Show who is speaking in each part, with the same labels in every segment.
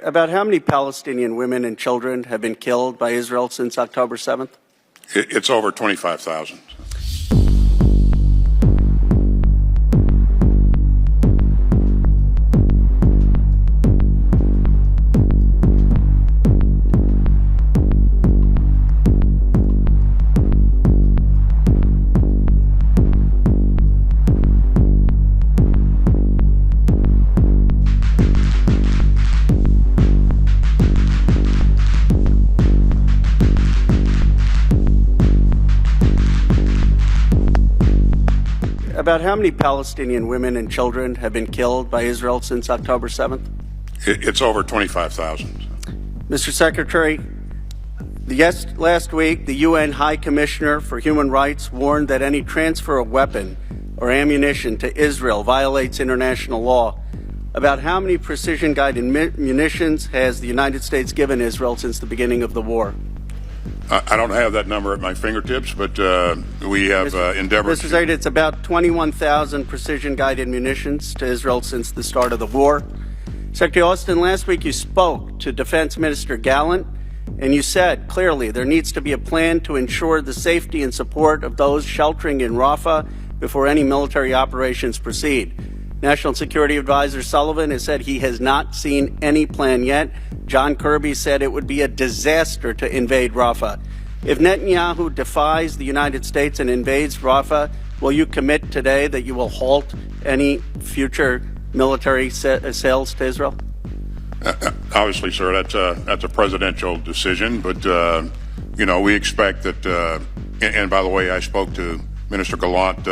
Speaker 1: About how many Palestinian women and children have been killed by Israel since October 7th?
Speaker 2: It's over 25,000.
Speaker 1: About how many Palestinian women and children have been killed by Israel since October 7th?
Speaker 2: It's over 25,000.
Speaker 1: Mr. Secretary, last week, the UN High Commissioner for Human Rights warned that any transfer of weapon or ammunition to Israel violates international law. About how many precision-guided munitions has the United States given Israel since the beginning of the war?
Speaker 2: I don't have that number at my fingertips, but we have endeavored.
Speaker 1: Mr. Secretary, it's about 21,000 precision-guided munitions to Israel since the start of the war. Secretary Austin, last week you spoke to Defense Minister Gallant, and you said clearly there needs to be a plan to ensure the safety and support of those sheltering in Rafah before any military operations proceed. National Security Advisor Sullivan has said he has not seen any plan yet. John Kirby said it would be a disaster to invade Rafah. If Netanyahu defies the United States and invades Rafah, will you commit today that you will halt any future military sales to Israel?
Speaker 2: Obviously, sir, that's a presidential decision, but we expect that. And by the way, I spoke to Minister Gallant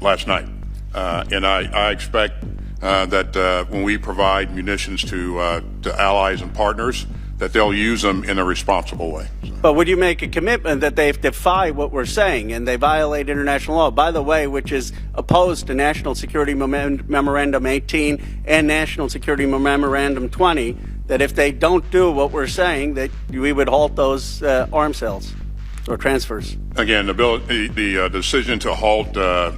Speaker 2: last night, and I expect that when we provide munitions to allies and partners, that they'll use them in a responsible way. So.
Speaker 1: But would you make a commitment that they defy what we're saying and they violate international law, by the way, which is opposed to National Security Memorandum 18 and National Security Memorandum 20, that if they don't do what we're saying, that we would halt those arms sales or transfers? Again,
Speaker 2: the decision to halt the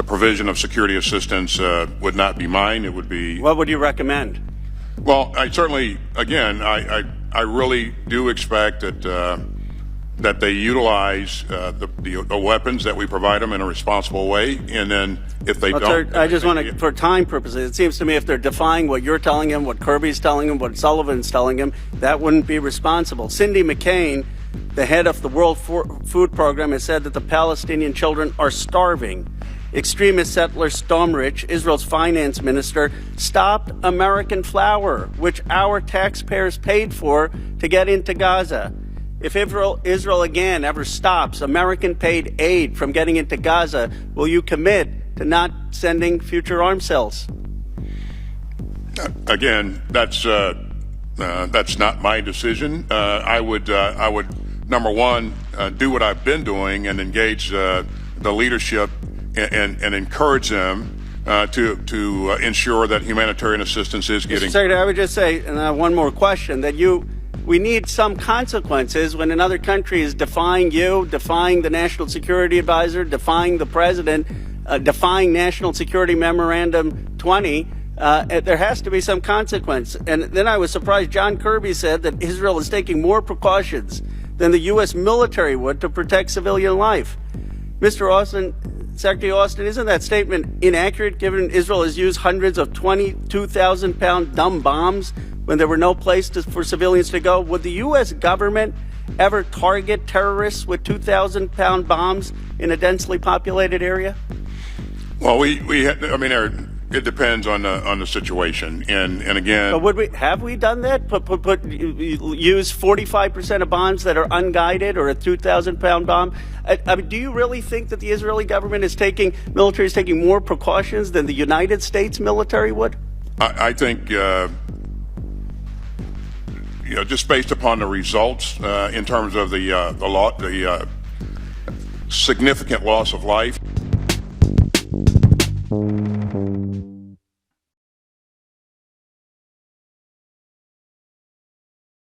Speaker 2: provision of security assistance would not be mine. It would be.
Speaker 1: What would you recommend?
Speaker 2: Well, I certainly, again, I really do expect that they utilize the weapons that we provide them in a responsible way, and then if they don't.
Speaker 1: Sir, I just want to, for time purposes, it seems to me if they're defying what you're telling him, what Kirby's telling him, what Sullivan's telling him, that wouldn't be responsible. Cindy McCain, the head of the World Food Program, has said that the Palestinian children are starving. Extremist settler Stomrich, Israel's finance minister, stopped American flour, which our taxpayers paid for to get into Gaza. If Israel again ever stops American-paid aid from getting into Gaza, will you commit to not sending future arms sales?
Speaker 2: Again, that's not my decision. I would number one, do what I've been doing and engage the leadership and encourage them to ensure that humanitarian assistance is getting.
Speaker 1: Mr. Secretary, I would just say, and I have one more question, that we need some consequences when another country is defying you, defying the National Security Advisor, defying the President, defying National Security Memorandum 20. There has to be some consequence. And then I was surprised John Kirby said that Israel is taking more precautions than the U.S. military would to protect civilian life. Mr. Austin, Secretary Austin, isn't that statement inaccurate given Israel has used hundreds of 22,000-pound dumb bombs when there were no place for civilians to go? Would the U.S. government ever target terrorists with 2,000-pound bombs in a densely populated area?
Speaker 2: Well, it depends on the situation, and again.
Speaker 1: But have we done that? Use 45% of bombs that are unguided or a 2,000-pound bomb? Do you really think that the Israeli government military is taking more precautions than the United States military would?
Speaker 2: I think just based upon the results in terms of the significant loss of life.